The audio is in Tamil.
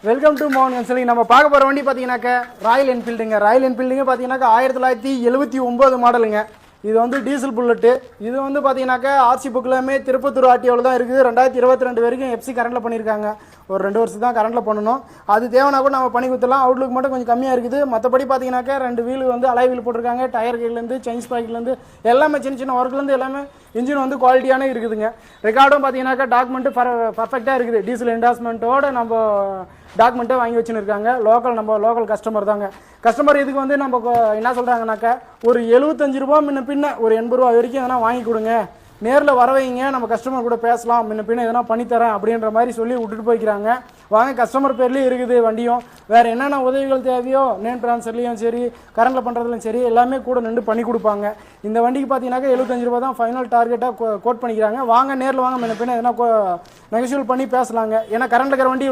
வெல்கம் டு மோகன் சொல்லி நம்ம பார்க்க போகிற வண்டி பார்த்தீங்கன்னாக்கா ராயல் என்ஃபீல்டுங்க. ராயல் என்ஃபீல்டுங்க பார்த்தீங்கன்னாக்கா 1979 மாடலுங்க. இது வந்து டீசல் புல்லட்டு. இது வந்து பார்த்தீங்கன்னாக்கா ஆர்சி புக்கிலுமே திருப்பத்தூர் ஆர்டிஓவில் தான் இருக்குது. 2022 வரைக்கும் எஃப்சி கரண்டில் பண்ணியிருக்காங்க. ஒரு 2 வருஷம் தான் கரண்டில் பண்ணணும். அது தேவைன்னா கூட நம்ம பண்ணி கொடுத்துலாம். அவுட்லுக் மட்டும் கொஞ்சம் கம்மியாக இருக்குது. மற்றபடி பார்த்தீங்கன்னாக்கா 2 வீல் வந்து அலை வீல் போட்டிருக்காங்க. டயர் கைட்லேருந்து செயின் ஸ்பாய்க்லேருந்து எல்லாமே சின்ன சின்ன ஒர்க்லேருந்து எல்லாமே இன்ஜின் வந்து குவாலிட்டியான இருக்குதுங்க. ரெக்கார்டும் பார்த்தீங்கன்னாக்கா டாக்குமெண்ட்டு பர்ஃபெக்டாக இருக்குது. டீசல் என்டாஸ்மெண்ட்டோட நம்ம டாக்குமெண்ட்டை வாங்கி வச்சுன்னு இருக்காங்க. நம்ம லோக்கல் கஸ்டமர் தாங்க. கஸ்டமர் இதுக்கு வந்து நம்ம என்ன சொல்கிறாங்கனாக்கா ஒரு 75 ரூபா முன்ன பின்ன ஒரு 80 ரூபா வரைக்கும் எதனா வாங்கி கொடுங்க, நேரில் வர வைங்க, நம்ம கஸ்டமர் கூட பேசலாம், முன்ன பின்ன எதனா பண்ணித்தரேன் அப்படின்ற மாதிரி சொல்லி விட்டுட்டு போய்க்கிறாங்க. வாங்க, கஸ்டமர் பேர்லேயும் இருக்குது வண்டியும். வேறு என்னென்ன உதவிகள் தேவையோ நேம் ட்ரான்ஸ்ஃபர்லேயும் சரி கரண்டில் பண்ணுறதுலையும் சரி எல்லாமே கூட நின்று பண்ணி கொடுப்பாங்க. இந்த வண்டிக்கு பார்த்தீங்கன்னாக்கா 75 ரூபா தான் ஃபைனல் டார்கெட்டாக கோட் பண்ணிக்கிறாங்க. வாங்க நேரில் வாங்க, முன்ன பின்ன எதனா நெகோஷியல் பண்ணி பேசலாங்க. ஏன்னா கரண்டில் இருக்கிற வண்டி